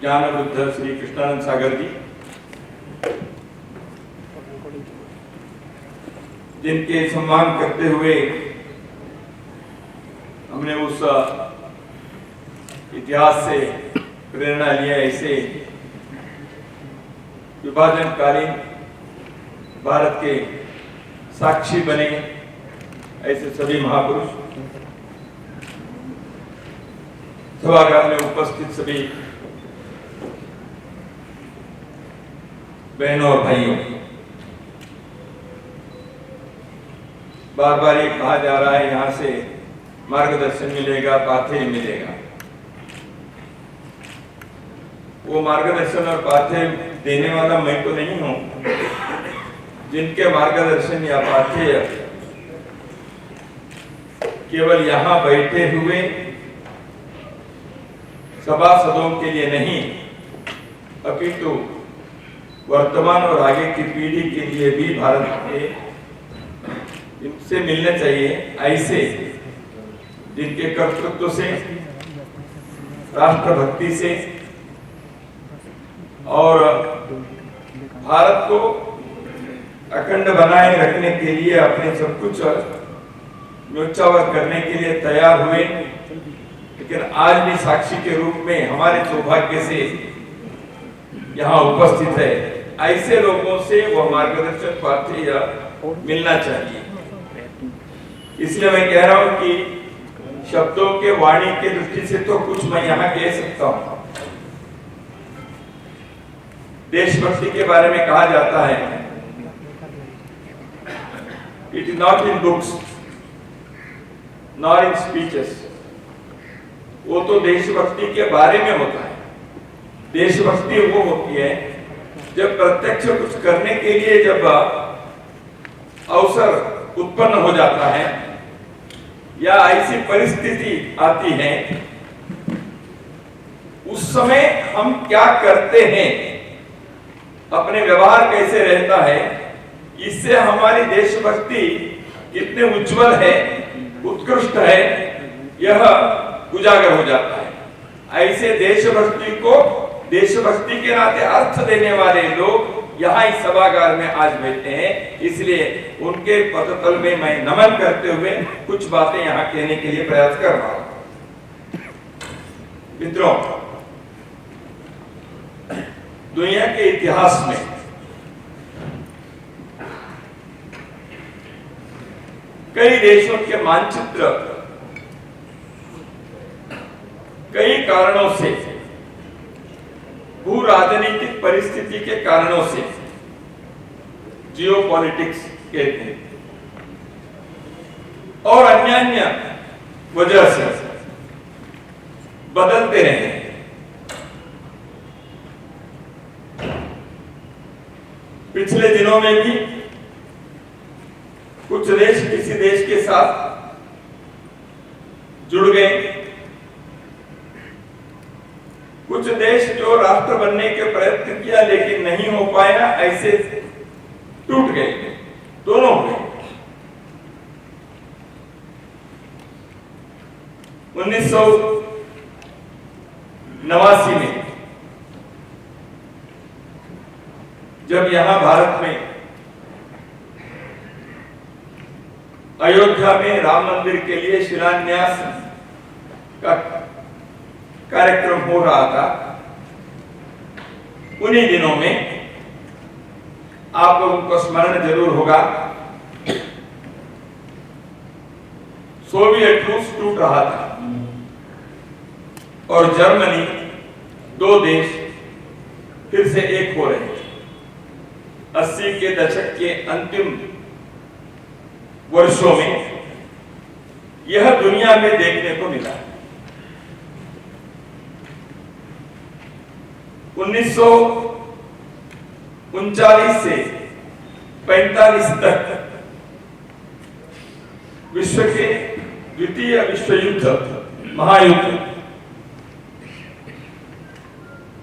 ज्ञानवृद्ध श्री कृष्णानंद सागर जी, जिनके सम्मान करते हुए हमने उस इतिहास से प्रेरणा लिया, ऐसे विभाजनकालीन भारत के साक्षी बने ऐसे सभी महापुरुष, सभागार में उपस्थित सभी बहनों और भाइयों, बार बार ये कहा जा रहा है यहाँ से मार्गदर्शन मिलेगा, पाथेय मिलेगा। वो मार्गदर्शन और पाथेय देने वाला मैं तो नहीं हूं। जिनके मार्गदर्शन या पाथेय केवल यहाँ बैठे हुए सभासदों के लिए नहीं, अपितु वर्तमान और आगे की पीढ़ी के लिए भी भारत के इनसे मिलने चाहिए। ऐसे जिनके कर्तृत्व से, राष्ट्रभक्ति से और भारत को अखंड बनाए रखने के लिए अपने सब कुछ न्योछावर करने के लिए तैयार हुए, लेकिन आज भी साक्षी के रूप में हमारे सौभाग्य से यहाँ उपस्थित है। ऐसे लोगों से वह मार्गदर्शन पाथेय मिलना चाहिए। इसलिए मैं कह रहा हूं कि शब्दों के वाणी के दृष्टि से तो कुछ मैं यहाँ कह सकता हूं। देशभक्ति के बारे में कहा जाता है, it is not in books not in speeches. वो तो देशभक्ति के बारे में होता है। देशभक्ति वो होती है जब प्रत्यक्ष कुछ करने के लिए जब अवसर उत्पन्न हो जाता है या ऐसी परिस्थिति आती है, उस समय हम क्या करते हैं, अपने व्यवहार कैसे रहता है, इससे हमारी देशभक्ति कितने उज्जवल है, उत्कृष्ट है, यह उजागर हो जाता है। ऐसे देशभक्ति को देशभक्ति के नाते अर्थ देने वाले लोग यहाँ इस सभागार में आज बैठे हैं। इसलिए उनके पदतल में मैं नमन करते हुए कुछ बातें यहाँ कहने के लिए प्रयास कर रहा हूं। मित्रों, दुनिया के इतिहास में कई देशों के मानचित्र कई कारणों से, भू राजनीतिक परिस्थिति के कारणों से, जियोपॉलिटिक्स कहते हैं, और अन्य वजह से बदलते रहे। पिछले दिनों में भी कुछ देश किसी देश के साथ जुड़ गए, कुछ देश जो राष्ट्र बनने के प्रयत्न किया लेकिन नहीं हो पाया, ऐसे टूट गए, दोनों हो गए। 1989 में जब यहां भारत में अयोध्या में राम मंदिर के लिए शिलान्यास का कार्यक्रम हो रहा था, उन्हीं दिनों में आप लोगों को स्मरण जरूर होगा, सोवियत रूस टूट रहा था और जर्मनी, दो देश फिर से एक हो रहे थे। 80 के दशक के अंतिम वर्षों में यह दुनिया में देखने को मिला। 1939 से 45 तक विश्व के द्वितीय विश्व युद्ध, महायुद्ध,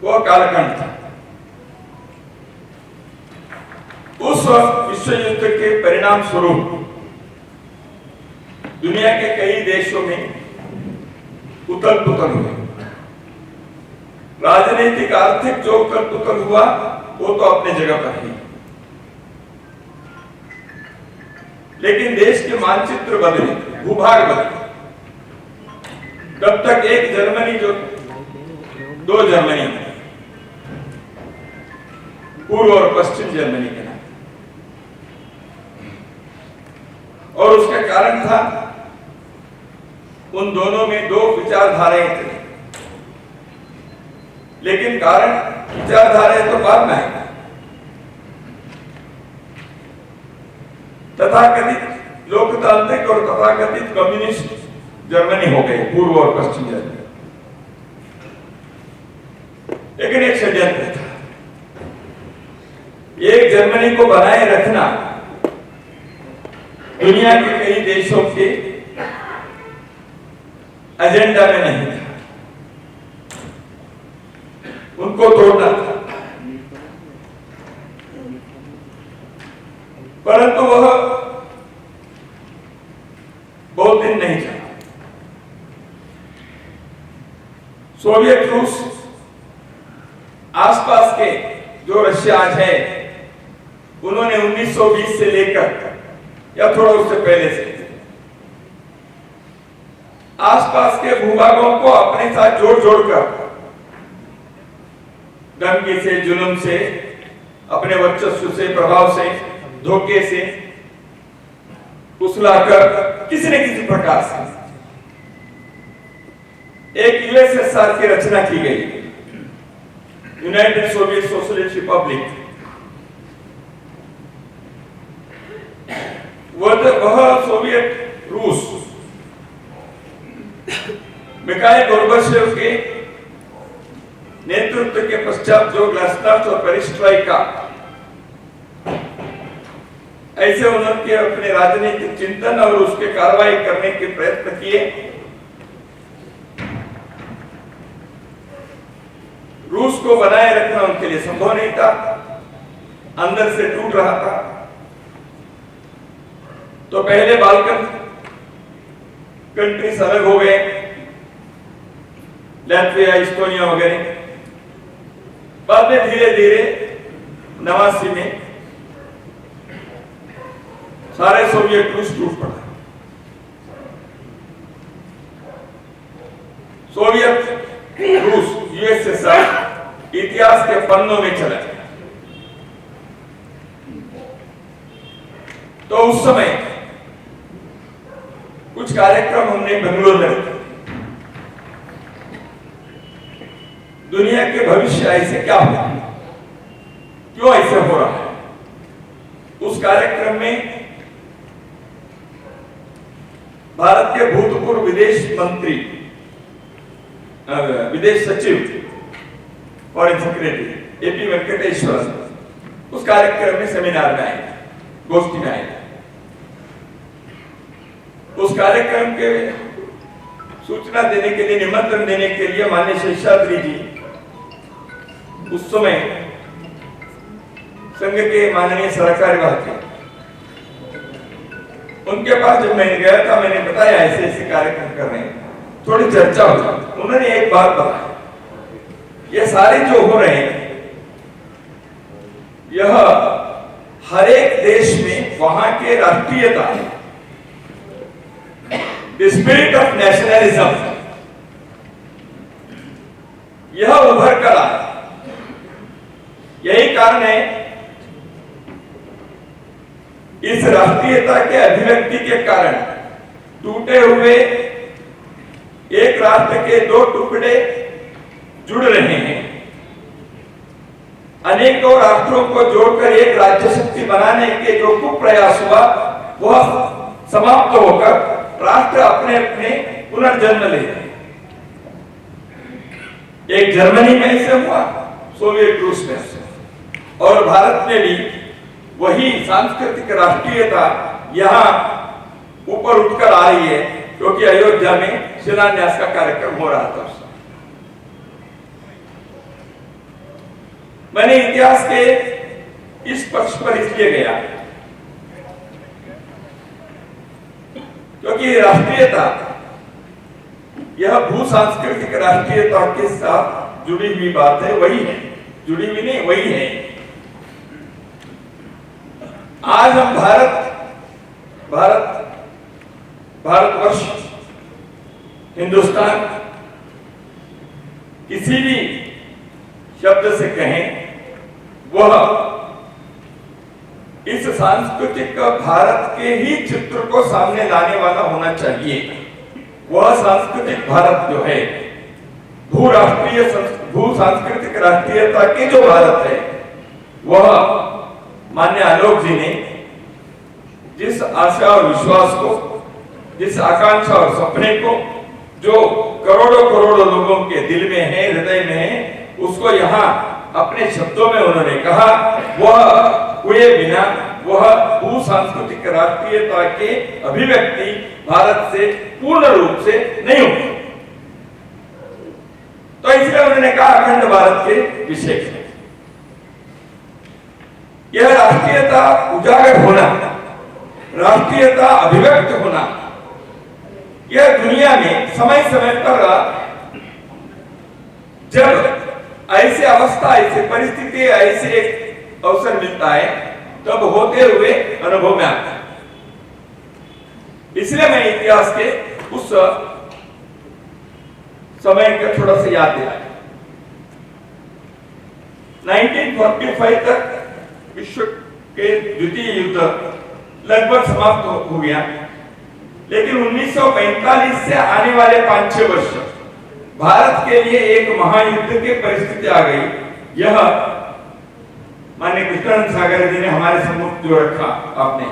वह कालखंड था। उस विश्व युद्ध के परिणाम स्वरूप दुनिया के कई देशों में उथल पुथल हुए, राजनीतिक आर्थिक जो उथल पुथल हुआ वो तो अपने जगह पर ही, लेकिन देश के मानचित्र बदले, भूभाग बदले। तब तक एक जर्मनी जो दो जर्मनी, पूर्व और पश्चिम जर्मनी के नाम, और उसका कारण था उन दोनों में दो विचारधाराएं थी, लेकिन कारण विचारधाराएं तो बाद में आई। तथाकथित लोकतांत्रिक और तथाकथित कम्युनिस्ट जर्मनी हो गए, पूर्व और पश्चिम जर्मनी। लेकिन एक षड्यंत्र था, एक जर्मनी को बनाए रखना दुनिया के कई देशों के एजेंडा में नहीं था, उनको तोड़ना था। परंतु वह बहुत दिन नहीं चला। सोवियत रूस आसपास के जो रशिया आज है, उन्होंने 1920 से लेकर या थोड़ा उससे पहले से आसपास के भूभागों को अपने साथ जोड़ जोड़कर धमकी से, जुल्म से, अपने वर्चस्व से, प्रभाव से, धोखे से उछलाकर किसी न किसी प्रकार से एक यूएसएसआर की रचना की गई, यूनाइटेड सोवियत सोशलिस्ट रिपब्लिक। वह सोवियत रूस मिखाइल गोर्बाचेव के नेतृत्व के पश्चात जो ग्लासnost और पेरिस्ट्रोइका, ऐसे उन्होंने अपने राजनीतिक चिंतन और उसके कार्रवाई करने के प्रयत्न किए। रूस को बनाए रखना उनके लिए संभव नहीं था, अंदर से टूट रहा था। तो पहले बाल्कन कंट्रीज अलग हो गए, लात्विया, इस्टोनिया वगैरह। बाद में धीरे धीरे 89 में सारे सोवियत रूस टूट पड़ा। सोवियत रूस, यूएसएसआर इतिहास के पन्नों में चला गया। तो उस समय कुछ कार्यक्रम हमने बेंगलुरु में रखे। दुनिया के भविष्य ऐसे क्या होगा, क्यों ऐसे हो रहा है। उस कार्यक्रम में भारत के भूतपूर्व विदेश मंत्री, विदेश सचिव, फॉरेन सेक्रेटरी एपी वेंकटेश्वरन उस कार्यक्रम में सेमिनार में आए, गोष्ठी में आए। उस कार्यक्रम के सूचना देने के लिए, निमंत्रण देने के लिए माननीय शेषाद्री जी उस समय संघ के माननीय सरकारी विभाग थे। उनके पास जब मैं गया था, मैंने बताया ऐसे ऐसे कार्यक्रम कर रहे हैं, थोड़ी चर्चा हुई। उन्होंने एक बात बताई, ये सारे जो हो रहे हैं, यह हर एक देश में वहां के राष्ट्रीयता, द स्पिरिट ऑफ नेशनलिज्म, यह उभर कर आया। यही कारण है इस राष्ट्रीयता के अभिव्यक्ति के कारण टूटे हुए एक राष्ट्र के दो टुकड़े जुड़ रहे हैं। अनेकों राष्ट्रों को जोड़कर एक राज्य शक्ति बनाने के जो कुप्रयास हुआ, वह समाप्त होकर राष्ट्र अपने अपने पुनर्जन्म ले रहे हैं। एक जर्मनी में ऐसे हुआ, सोवियत रूस में ऐसे, और भारत में भी वही सांस्कृतिक राष्ट्रीयता यहां ऊपर उठकर आ रही है, क्योंकि अयोध्या में शिलान्यास का कार्यक्रम हो रहा था। मैंने इतिहास के इस पक्ष पर इसलिए गया क्योंकि राष्ट्रीयता, यह भू सांस्कृतिक राष्ट्रीयता के साथ जुड़ी हुई बात है, वही है, जुड़ी हुई नहीं, वही है। आज हम भारतवर्ष, हिंदुस्तान, किसी भी शब्द से कहें, वह इस सांस्कृतिक भारत के ही चित्र को सामने लाने वाला होना चाहिए। वह सांस्कृतिक भारत जो है, भू सांस्कृतिक राष्ट्रीयता के जो भारत है, वह माननीय आलोक जी ने जिस आशा और विश्वास को, जिस आकांक्षा और सपने को जो करोड़ों करोड़ों लोगों के दिल में है, हृदय में है, उसको यहाँ अपने शब्दों में उन्होंने कहा, वह हुए बिना वह भू सांस्कृतिक राष्ट्रीयता के अभिव्यक्ति भारत से पूर्ण रूप से नहीं होगी। तो इसलिए उन्होंने कहा अखंड भारत के विषय में यह राष्ट्रीयता उजागर होना, राष्ट्रीयता अभिव्यक्त होना, यह दुनिया में समय समय पर जब ऐसे अवस्था, ऐसे परिस्थिति, ऐसे अवसर मिलता है, तब होते हुए अनुभव में आता है। इसलिए मैं इतिहास के उस समय का थोड़ा सा याद दिलाया। 1945 तक विश्व के द्वितीय युद्ध लगभग समाप्त हो गया, लेकिन 1945 से आने वाले 5-6 वर्ष भारत के लिए एक महायुद्ध की परिस्थिति आ गई। यह माननीय कृष्णानंद सागर जी ने हमारे सम्मुख जो रखा आपने,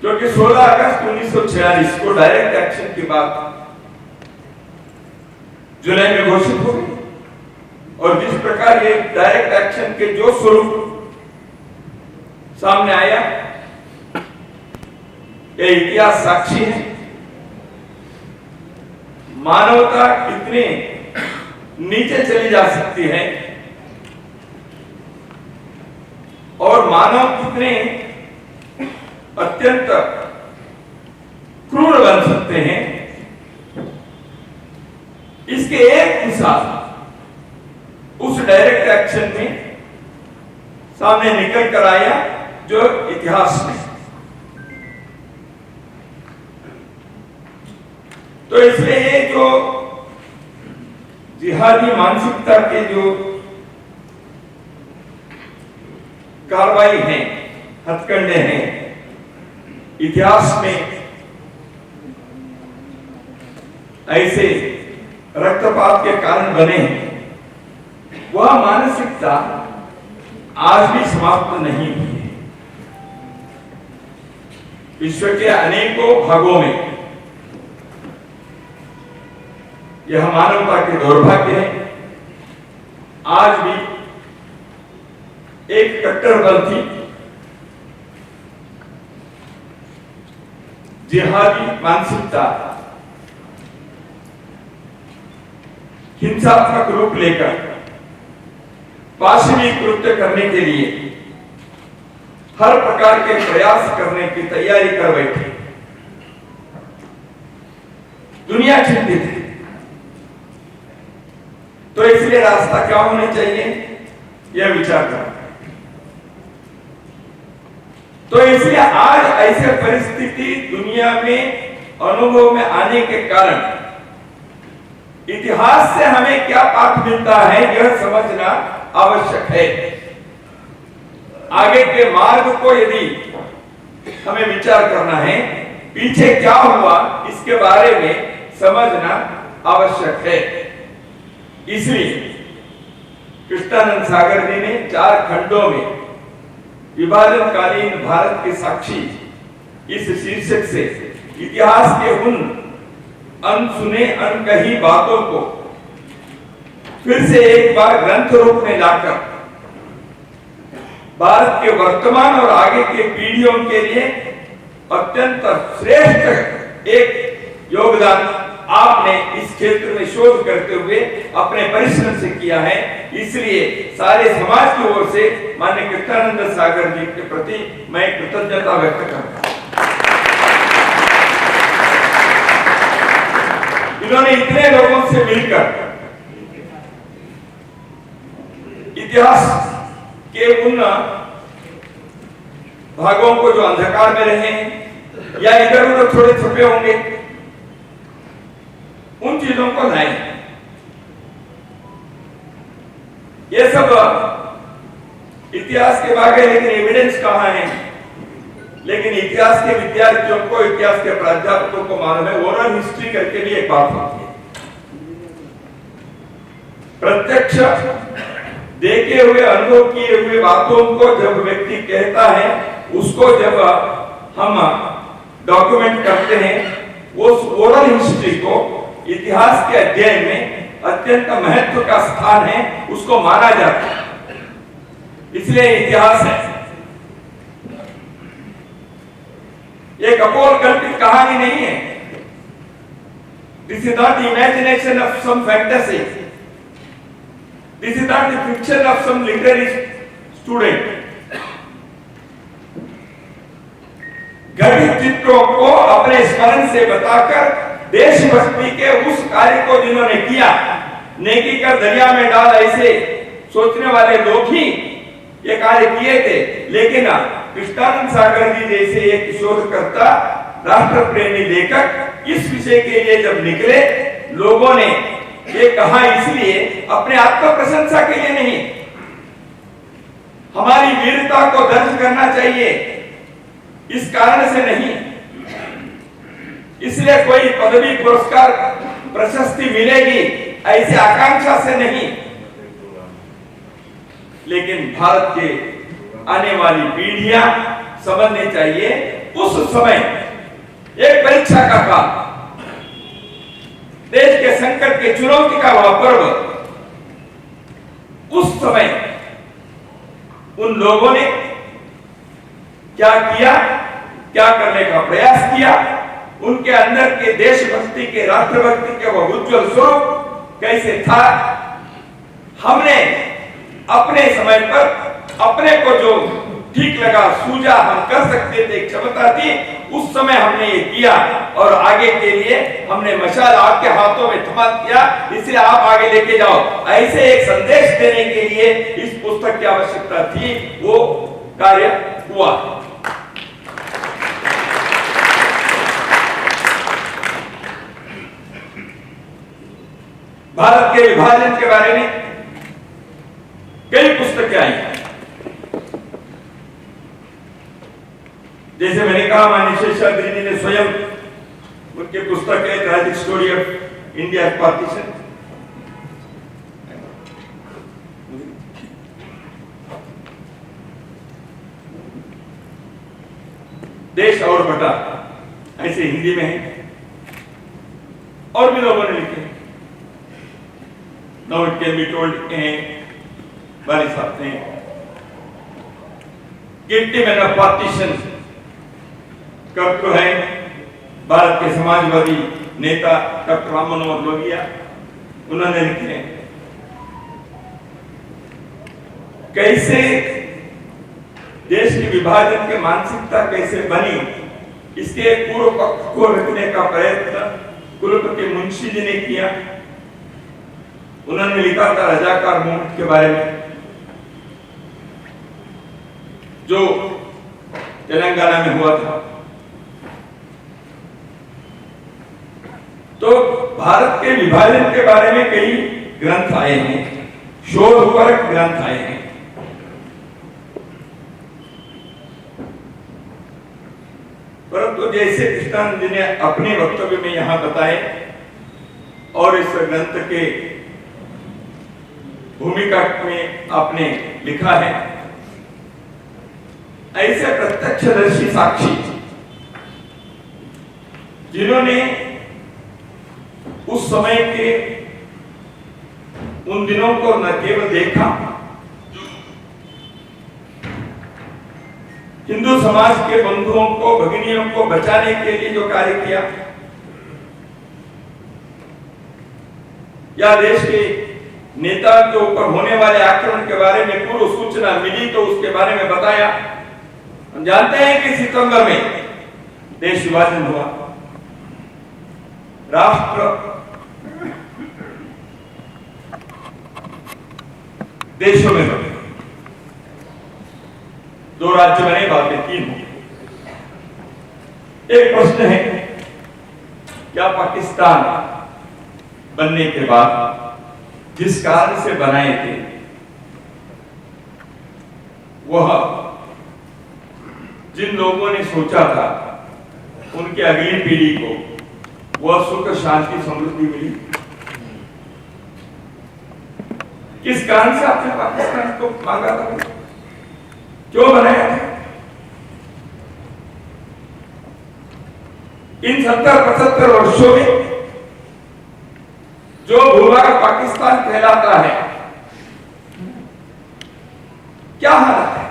क्योंकि 16 अगस्त 1946 को डायरेक्ट एक्शन की बात जुलाई में घोषित हो गई, और जिस प्रकार ये डायरेक्ट एक्शन के जो स्वरूप सामने आया, ये इतिहास साक्षी है। मानवता कितने नीचे चली जा सकती है और मानव कितने अत्यंत क्रूर बन सकते हैं, इसके एक मिसाल उस डायरेक्ट एक्शन में सामने निकल कर आया जो इतिहास में। तो इसलिए ये जो जिहादी मानसिकता के जो कार्रवाई हैं, हथकंडे हैं, इतिहास में ऐसे रक्तपात के कारण बने हैं, वह मानसिकता आज भी समाप्त नहीं हुई है। विश्व के अनेकों भागों में यह मानवता के दुर्भाग्य है। आज भी एक कट्टरपंथी जिहादी मानसिकता हिंसात्मक रूप लेकर पाशवी कृत्य करने के लिए हर प्रकार के प्रयास करने की तैयारी कर बैठे। दुनिया चिंतित है। तो इसलिए रास्ता क्या होना चाहिए, यह विचार करना। तो इसलिए आज ऐसे परिस्थिति दुनिया में अनुभव में आने के कारण इतिहास से हमें क्या पाठ मिलता है, यह समझना आवश्यक है। आगे के मार्ग को यदि हमें विचार करना है, पीछे क्या हुआ इसके बारे में समझना आवश्यक है। इसलिए कृष्णानंद सागर जी ने 4 खंडों में विभाजनकालीन भारत के साक्षी इस शीर्षक से इतिहास के उन अनसुने अनकही बातों को फिर से एक बार ग्रंथ रूप में लाकर भारत के वर्तमान और आगे के पीढ़ियों के लिए अत्यंत श्रेष्ठ एक योगदान आपने इस क्षेत्र में शोध करते हुए अपने परिश्रम से किया है। इसलिए सारे समाज की ओर से माननीय कृष्णानंद सागर जी के प्रति मैं कृतज्ञता व्यक्त करता हूं। इन्होंने इतने लोगों से मिलकर इतिहास के उन भागों को जो अंधकार में रहे हैं या इधर उधर थोड़े छुपे होंगे, उन चीजों को लाएं। ये सब इतिहास के बारे में, लेकिन एविडेंस कहां है? लेकिन इतिहास के विद्यार्थियों को, इतिहास के प्राध्यापकों को मालूम है, ओरल हिस्ट्री करके भी एक बात होती है। प्रत्यक्ष देखे हुए, अनुभव किए हुए बातों को जब व्यक्ति कहता है, उसको जब हम डॉक्यूमेंट करते हैं, उस ओरल हिस्ट्री को इतिहास के अध्ययन में अत्यंत महत्व का स्थान है, उसको माना जाता है। इसलिए इतिहास है, एक अपोल कल्पित कहानी नहीं है। This is not the imagination of some fantasy, this is not the fiction of some literary student. घटित चित्रों को अपने स्मरण से बताकर देशभक्ति के उस कार्य को जिन्होंने किया, नेकी कर दरिया में डाल, ऐसे सोचने वाले लोग ही ये कार्य किए थे। लेकिन कृष्णानंद सागर जी जैसे एक शोधकर्ता, राष्ट्र प्रेमी लेखक इस विषय के लिए जब निकले, लोगों ने ये कहा इसलिए अपने आत्म प्रशंसा के लिए नहीं, हमारी वीरता को दर्ज करना चाहिए, इस कारण से नहीं, इसलिए कोई पदवी, पुरस्कार, प्रशस्ति मिलेगी ऐसी आकांक्षा से नहीं, लेकिन भारत के आने वाली पीढ़ियां समझने चाहिए उस समय एक परीक्षा का काल, देश के संकट के चुनौती का वह पर्व, उस समय उन लोगों ने क्या किया, क्या करने का प्रयास किया, उनके अंदर के देशभक्ति के, राष्ट्रभक्ति के वह उज्जवल स्वरूप कैसे था। हमने अपने समय पर अपने को जो ठीक लगा, सूझा, हम कर सकते थे, क्षमता थी, उस समय हमने ये किया और आगे के लिए हमने मशाल आपके हाथों में थमा दिया, इसलिए आप आगे लेके जाओ। ऐसे एक संदेश देने के लिए इस पुस्तक की आवश्यकता थी, वो कार्य हुआ। भारत के विभाजन के बारे में कई पुस्तकें आई, जैसे मैंने कहा माननीय शेषाद्री जी ने स्वयं उनकी पुस्तक है tragic story of India partition, देश और बटा, ऐसे हिंदी में है, और भी लोगों ने लिखे। Now it can be told वाले साहब ने गिल्टी मैन ऑफ पार्टीशन कब तो है भारत के समाजवादी नेता डॉक्टर राम मनोहर लोहिया, उन्होंने लिखे कैसे देश के विभाजन की मानसिकता कैसे बनी, इसके पूर्व पक्ष को रखने का प्रयत्न कुलपति मुंशी जी ने किया। उन्होंने लिखा था रजाकार मूवमेंट के बारे में, जो तेलंगाना में हुआ था। तो भारत के विभाजन के बारे में कई ग्रंथ आए हैं, शोधपरक ग्रंथ आए हैं। परंतु जैसे कृष्णानंद जी ने अपने वक्तव्य में यहां बताए और इस ग्रंथ के भूमिका में आपने लिखा है, ऐसे प्रत्यक्षदर्शी साक्षी जिन्होंने उस समय के उन दिनों को न केवल देखा, हिंदू समाज के बंधुओं को, भगिनियों को बचाने के लिए जो कार्य किया, या देश के नेता के ऊपर होने वाले आक्रमण के बारे में पूर्व सूचना मिली तो उसके बारे में बताया। हम जानते हैं कि सितंबर में देश विभाजन हुआ, देशों में बने, 2 राज्य बने, बाद में 3 हो। एक प्रश्न है, क्या पाकिस्तान बनने के बाद जिस कारण से बनाए थे वह जिन लोगों ने सोचा था उनकी अगली पीढ़ी को वह सुख शांति समृद्धि मिली? किस कारण से आपने पाकिस्तान को मांगा था, क्यों बनाया था? इन 70-75 वर्षों में जो भूभाग पाकिस्तान कहलाता है, क्या हालत है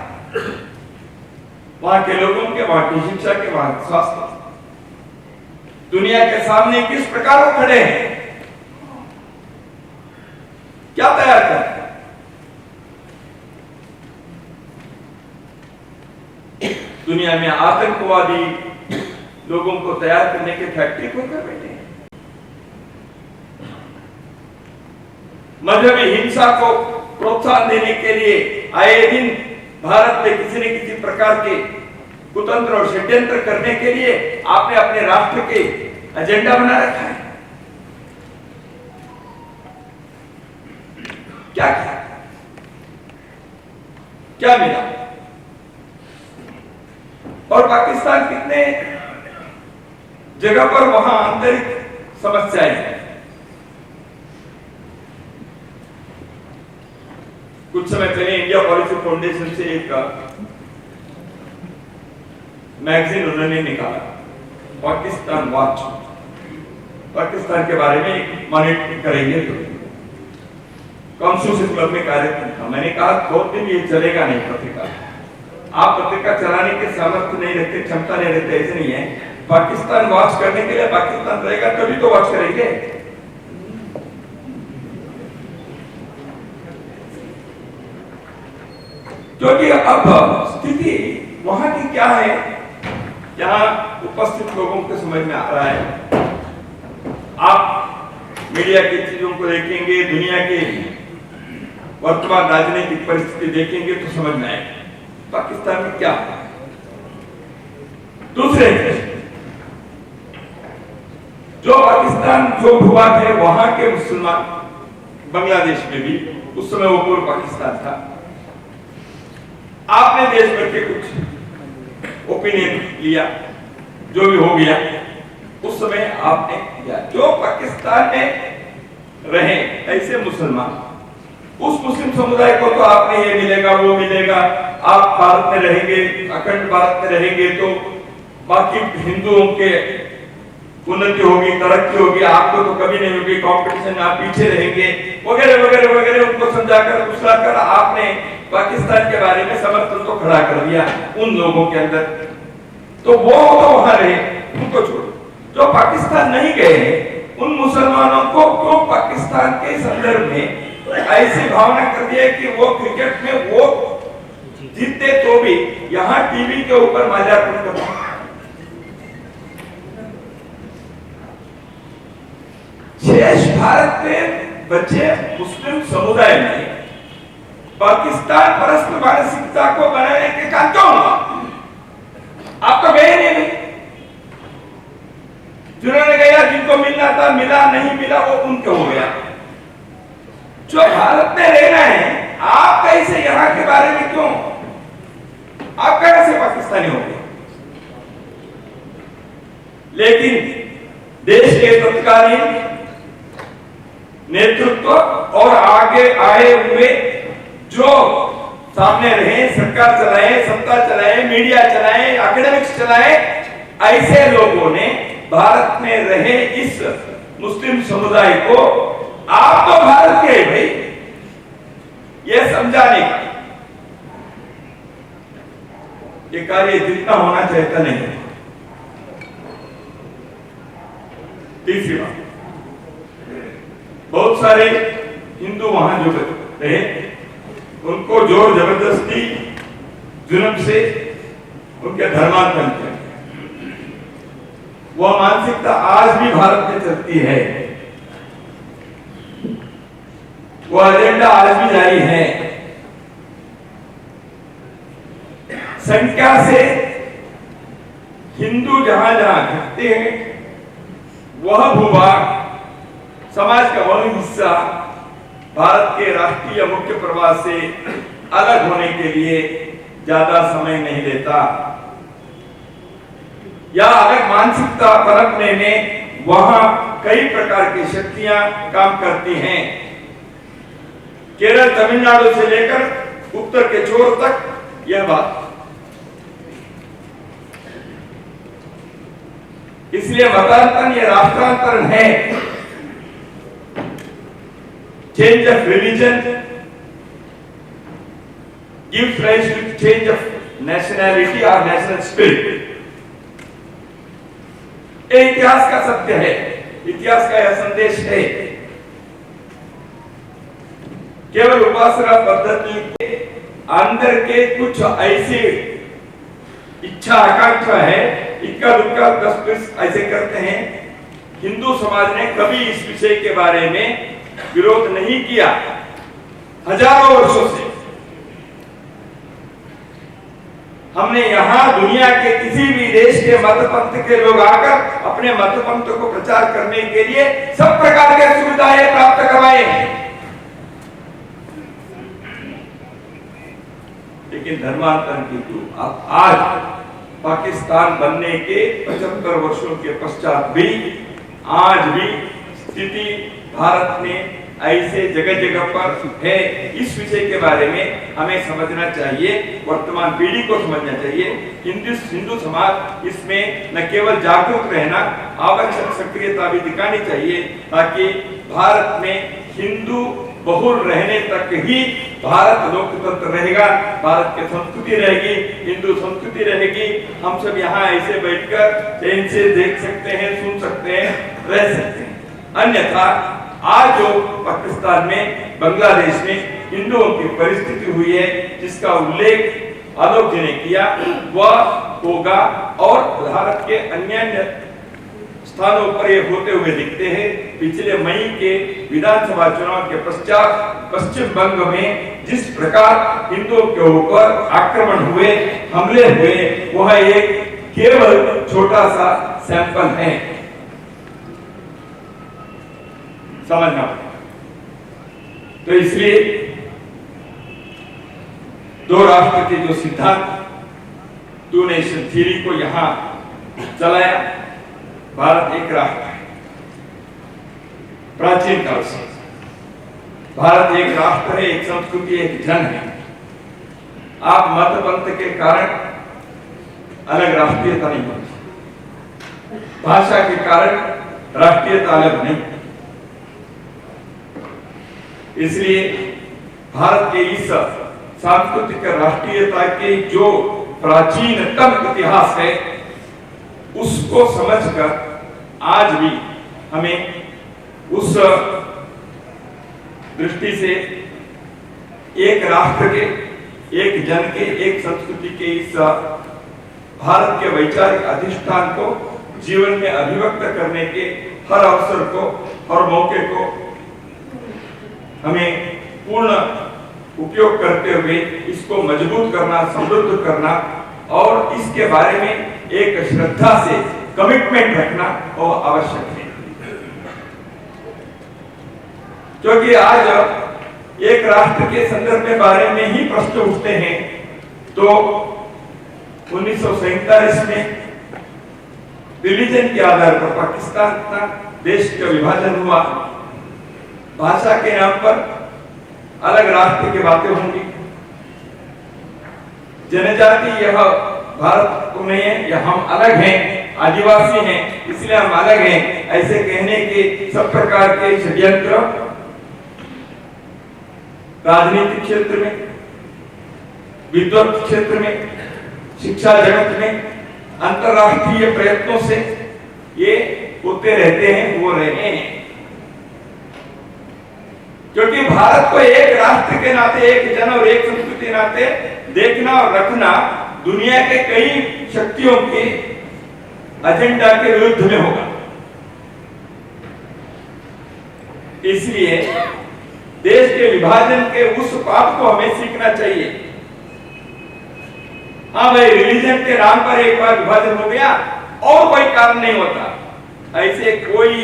वहां के लोगों के, वहां की शिक्षा के, वहां के स्वास्थ्य, दुनिया के सामने किस प्रकार वो खड़े हैं, क्या तैयार करते हैं? दुनिया में आतंकवादी लोगों को तैयार करने के फैक्ट्री खोलकर बैठे हैं। मजहबी हिंसा को प्रोत्साहन देने के लिए आए दिन भारत में किसी न किसी प्रकार के कुतंत्र और षड्यंत्र करने के लिए आपने अपने राष्ट्र के एजेंडा बना रखा है। क्या किया, क्या मिला? और पाकिस्तान कितने जगह पर वहां आंतरिक समस्याएं हैं। कुछ समय पहले इंडिया पॉलिसी फाउंडेशन से एक मैगजीन उन्होंने निकाला, पाकिस्तान वॉच। पाकिस्तान के बारे में मॉनिटरिंग करेंगे तो कॉन्स्टिट्यूशन क्लब में कार्यक्रम था। मैंने कहा 2 दिन ये चलेगा नहीं पत्रिका, आप पत्रिका चलाने के सामर्थ्य नहीं रखते, क्षमता नहीं रखते, ऐसे नहीं है। पाकिस्तान वॉच करने के लिए पाकिस्तान रहेगा तभी तो वॉच करेंगे। क्योंकि अब स्थिति वहां की क्या है, यहाँ उपस्थित लोगों को समझ में आ रहा है। आप मीडिया की चीजों को देखेंगे, दुनिया की वर्तमान राजनीतिक परिस्थिति देखेंगे तो समझ में आएगा पाकिस्तान में क्या है। दूसरे जो पाकिस्तान जो भूभाग है वहां के मुसलमान, बांग्लादेश में भी उस समय वो पूर्व पाकिस्तान था, आपने देश भर के कुछ ओपिनियन लिया, जो भी हो गया उस समय आपने किया। जो पाकिस्तान में रहे ऐसे मुसलमान, उस मुस्लिम समुदाय को तो आपने ये मिलेगा वो मिलेगा, आप भारत में रहेंगे, अखंड भारत में रहेंगे तो बाकी हिंदुओं के उन्नति होगी, तरक्की होगी, आपको तो कभी नहीं होगी, कंपटीशन में आप पीछे रहेंगे, वगैरह वगैरह वगैरह उनको समझाकर उछलाकर आपने पाकिस्तान के बारे में समर्थन तो खड़ा कर दिया उन लोगों के अंदर। तो वो तो वहां रहे, उनको छोड़ो। जो पाकिस्तान नहीं गए उन मुसलमानों को क्यों पाकिस्तान के संदर्भ में ऐसी भावना कर दिया कि वो क्रिकेट में वो जीतते तो भी यहाँ टीवी के ऊपर माल्यार्पण करते। शेष भारत में बच्चे मुस्लिम समुदाय में पाकिस्तान परस्त मानसिकता को बनाने के कारण क्यों हुआ? आप तो गए नहीं, जिन्होंने गया, जिनको मिलना था मिला, नहीं मिला वो उनके हो गया। जो भारत में रहना है, आप कैसे यहाँ के बारे में क्यों, आप कैसे पाकिस्तानी हो गए? लेकिन देश के तत्कालीन नेतृत्व और आगे आए हुए जो सामने रहे, सरकार चलाए, सत्ता चलाए, मीडिया चलाए, एकेडमिक्स चलाए, ऐसे लोगों ने भारत में रहे इस मुस्लिम समुदाय को, आप तो भारत के भाई, ये समझाने का ये कार्य जितना होना चाहता नहीं। तीसरी बात, बहुत सारे हिंदू वहां जो रहे उनको जोर जबरदस्ती जुल्म से उनके धर्मांतरण किया। वह मानसिकता आज भी भारत में चलती है, वो एजेंडा आज भी जारी है। संख्या से हिंदू जहां जहां घटते हैं वह भूभाग समाज का वह हिस्सा भारत के राष्ट्रीय मुख्य प्रवाह से अलग होने के लिए ज्यादा समय नहीं लेता या अलग मानसिकता पनपने में वहां कई प्रकार की शक्तियां काम करती हैं। केरल तमिलनाडु से लेकर उत्तर के छोर तक यह बात, इसलिए मतांतरण या राष्ट्रांतरण है। Change of religion gives rise to change of nationality और नेशनल स्पिरिट। ये इतिहास का सत्य है, इतिहास का यह संदेश है। केवल उपासना पद्धति के अंदर के कुछ ऐसे इच्छा आकांक्षा है, इक्का दुक्का 10-20 ऐसे करते हैं। हिंदू समाज ने कभी इस विषय के बारे में विरोध नहीं किया। हजारों वर्षों से हमने यहाँ दुनिया के किसी भी देश के मत पंथ के लोग आकर अपने मत पंथ को प्रचार करने के लिए सब प्रकार के सुविधाएं प्राप्त करवाए हैं, लेकिन धर्मांतरण की आज पाकिस्तान बनने के 75 वर्षों के पश्चात भी आज भी स्थिति भारत में ऐसे जगह जगह पर है। इस विषय के बारे में हमें समझना चाहिए, वर्तमान पीढ़ी को समझना चाहिए। हिंदू समाज इसमें न केवल जागरूक रहना, आवश्यक सक्रियता भी दिखानी चाहिए, ताकि भारत में हिंदू बहुल रहने तक ही भारत लोकतंत्र रहेगा, भारत की संस्कृति रहेगी, हिंदू संस्कृति रहेगी। हम सब यहाँ ऐसे बैठकर चैन से देख सकते हैं, सुन सकते हैं, रह सकते हैं। अन्यथा आज जो पाकिस्तान में, बांग्लादेश में हिंदुओं की परिस्थिति हुई है, जिसका उल्लेख आलोक जी ने किया, वह होगा और भारत के अन्य स्थानों पर ये होते हुए दिखते हैं। पिछले मई के विधानसभा चुनाव के पश्चात पश्चिम बंग में जिस प्रकार हिंदुओं के ऊपर आक्रमण हुए, हमले हुए, वह एक केवल छोटा सा सैंपल है, समझना। तो इसलिए दो राष्ट्र के जो सिद्धांत, टू नेशन थ्योरी को यहां चलाया। भारत एक राष्ट्र है, प्राचीन काल से भारत एक राष्ट्र है, एक संस्कृति, एक जन है। आप मत पंथ के कारण अलग राष्ट्रीयता नहीं होती, भाषा के कारण राष्ट्रीयता अलग नहीं। इसलिए भारत के इस सांस्कृतिक राष्ट्रीयता के जो प्राचीनतम इतिहास है, उसको समझकर आज भी हमें उस दृष्टि से एक राष्ट्र के, एक जन के, एक संस्कृति के इस भारत के वैचारिक अधिष्ठान को जीवन में अभिव्यक्त करने के हर अवसर को, हर मौके को हमें पूर्ण उपयोग करते हुए इसको मजबूत करना, समृद्ध करना और इसके बारे में एक श्रद्धा से कमिटमेंट रखना और आवश्यक है। क्योंकि आज एक राष्ट्र के संदर्भ में बारे में ही प्रश्न उठते हैं, तो 1947 में रिलीजन के आधार पर पाकिस्तान का देश का विभाजन हुआ। भाषा के नाम पर अलग राष्ट्र की बातें होंगी। जनजाति यह भारत को नहीं है, यह हम अलग हैं, आदिवासी हैं, इसलिए हम अलग हैं, ऐसे कहने के सब प्रकार के षड्यंत्र राजनीतिक क्षेत्र में, विद्वत क्षेत्र में, शिक्षा जगत में, अंतरराष्ट्रीय प्रयत्नों से ये होते रहते हैं, हो रहे हैं। क्योंकि भारत को एक राष्ट्र के नाते, एक जन और एक संस्कृति के नाते देखना और रखना दुनिया के कई शक्तियों के एजेंडा के विरुद्ध में होगा। इसलिए देश के विभाजन के उस पाप को हमें सीखना चाहिए। हाँ भाई, रिलीजन के नाम पर एक बार विभाजन हो गया और कोई कारण नहीं होता। ऐसे कोई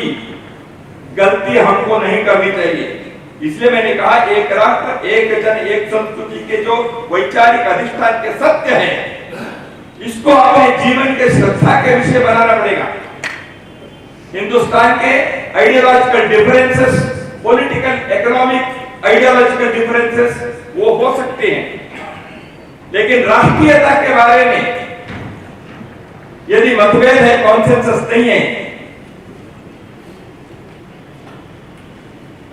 गलती हमको नहीं करनी चाहिए। इसलिए मैंने कहा एक राष्ट्र एक जन एक संस्कृति के जो वैचारिक अधिष्ठान के सत्य है, इसको अपने जीवन के श्रद्धा के विषय बनाना पड़ेगा। हिंदुस्तान के ideological differences, political economic ideological differences वो हो सकते हैं, लेकिन राष्ट्रीयता के बारे में यदि मतभेद है, कॉन्सेंसस नहीं है,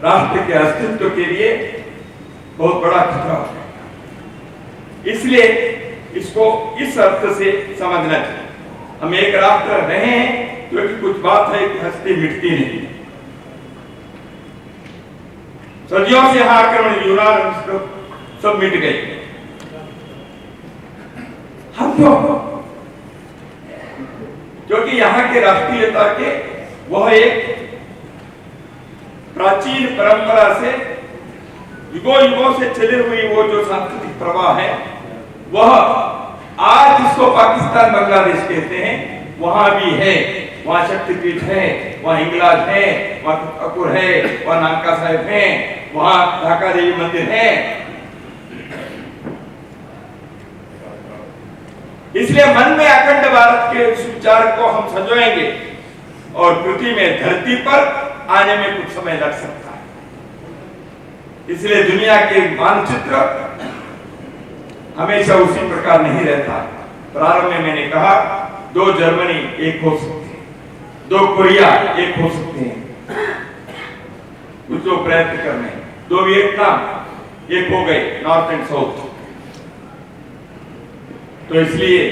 राष्ट्र के अस्तित्व के लिए बहुत बड़ा खतरा है। इसलिए इसको इस अर्थ से समझना चाहिए। हम एक राष्ट्र रहे हैं क्योंकि कुछ बात है कि हस्ती मिटती नहीं। सदियों से यहां आक्रमण यूनान सब मिट गए, हम क्यों? क्योंकि यहाँ के राष्ट्रीयता के वह एक प्राचीन परंपरा से युगों युगों से चली हुई वो जो सांस्कृतिक प्रवाह है, वह आज जिसको पाकिस्तान बांग्लादेश कहते हैं वहां भी है। वहां शक्तिपीठ है, वहां हिंगलाज है, वहां अकुर है, वहां नानका साहिब है, वहां ढाका देवी मंदिर है। इसलिए मन में अखंड भारत के उस विचार को हम संजोएंगे और पृथ्वी में धरती पर आने में कुछ समय लग सकता है। इसलिए दुनिया के मानचित्र हमेशा उसी प्रकार नहीं रहता। प्रारंभ में मैंने कहा 2 जर्मनी एक हो सकते हैं, 2 कोरिया एक हो सकते हैं, कुछ लोग प्रयत्न कर रहे हैं, 2 वियतनाम एक हो गए, नॉर्थ एंड साउथ। तो इसलिए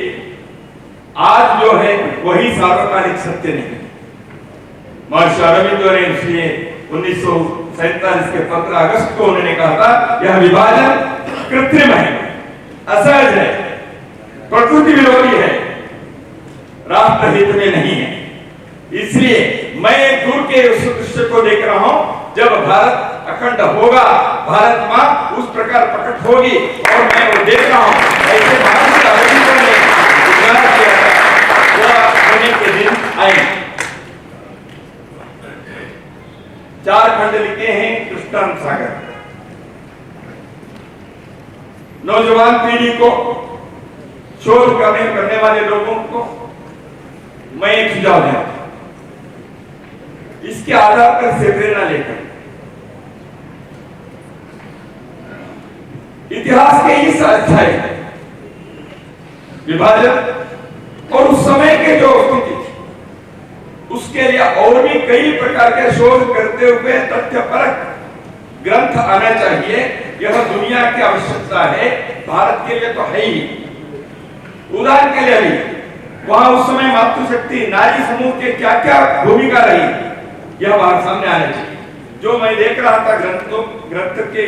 आज जो है वही सार्वकालिक सत्य नहीं। महर्षि अरविंदो ने इसलिए 1947 के 15 अगस्त को उन्होंने कहा था यह विभाजन कृत्रिम है, असहज है, प्रकृति विरोधी है, राष्ट्र हित में नहीं है। इसलिए मैं दूर के उस दृश्य को देख रहा हूं, जब भारत अखंड होगा, भारत मां उस प्रकार प्रकट होगी और मैं वो देख रहा हूं। ऐसे महर्षि अरविंदो ने विचार किया था, होने के दिन आएंगे। 4 खंड लिखे हैं कृष्णानंद सागर। नौजवान पीढ़ी को, शोध करने वाले लोगों को मैं एक सुझाव देता हूं, इसके आधार पर से प्रेरणा लेकर इतिहास के इस अध्याय विभाजन और उस समय के जो स्थिति थी, उसके लिए और भी कई प्रकार के शोध करते हुए तथ्यपरक ग्रंथ आना चाहिए। यह दुनिया की आवश्यकता है, भारत के लिए तो है ही। उदाहरण के लिए भी वहां उस समय मातृशक्ति नारी समूह के क्या क्या भूमिका रही, यह बात सामने आना चाहिए। जो मैं देख रहा था ग्रंथ के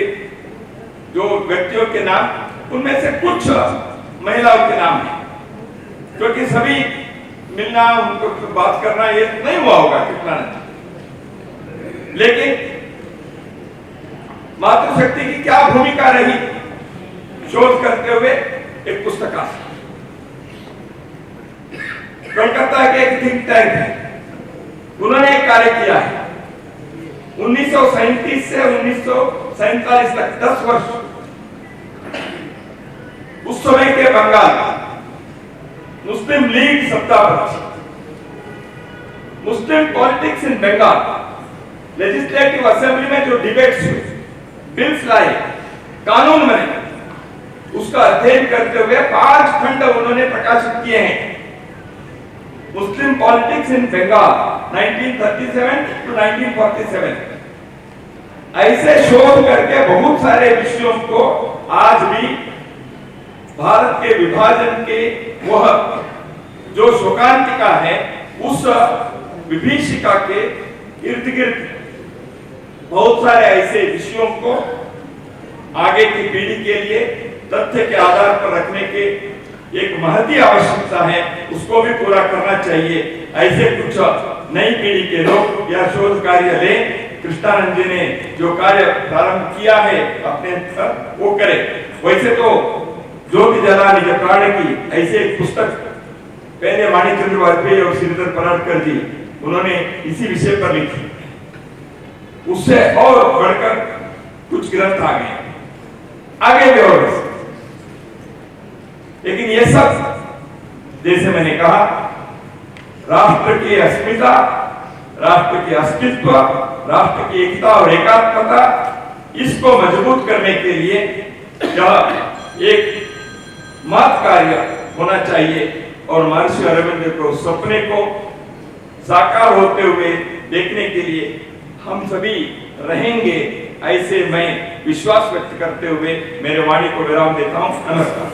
जो व्यक्तियों के नाम, उनमें से कुछ महिलाओं के नाम है, क्योंकि सभी मिलना, उनको बात करना ये नहीं हुआ होगा कितना नहीं। लेकिन मातृशक्ति की क्या भूमिका रही, शोध करते हुए एक पुस्तक आ कोलकाता के एक थिंक टैंक है, उन्होंने एक कार्य किया है। 1937 से 1947 तक 10 वर्ष उस समय के बंगाल मुस्लिम लीग सत्ता पर थी। Muslim politics in Bengal, legislative assembly में जो डिबेट्स हुए, बिल्स लाए, कानून बने, उसका अध्ययन करते हुए 5 खंड उन्होंने प्रकाशित किए हैं। मुस्लिम पॉलिटिक्स इन बंगाल 1937 to 1947। ऐसे शोध करके बहुत सारे विषयों को आज भी भारत के विभाजन के वह जो शोकांतिका है, उस विभीषिका के इर्द गिर्द बहुत सारे ऐसे विषयों को आगे की पीढ़ी के लिए तथ्य के आधार पर रखने के एक महती आवश्यकता है, उसको भी पूरा करना चाहिए। ऐसे कुछ नई पीढ़ी के लोग यह शोध कार्य लें। कृष्णानंद जी ने जो कार्य प्रारंभ किया है अपने वो करें। वैसे तो ज्योति जला निज प्राण की, ऐसे एक पुस्तक पहले माणिकचंद्र वाजपेयी और श्रीधर पराडकर जी उन्होंने इसी विषय पर लिखी। उससे और बढ़कर कुछ ग्रंथ आ गए, आगे भी और। लेकिन ये सब जैसे मैंने कहा, राष्ट्र की अस्मिता, राष्ट्र की अस्तित्व, राष्ट्र की एकता और एकात्मता, इसको मजबूत करने के लिए यह एक महत् कार्य होना चाहिए। और महर्षि अरविंद को सपने को साकार होते हुए देखने के लिए हम सभी रहेंगे, ऐसे मैं विश्वास व्यक्त करते हुए मेरे वाणी को विराम देता हूं। नमस्कार।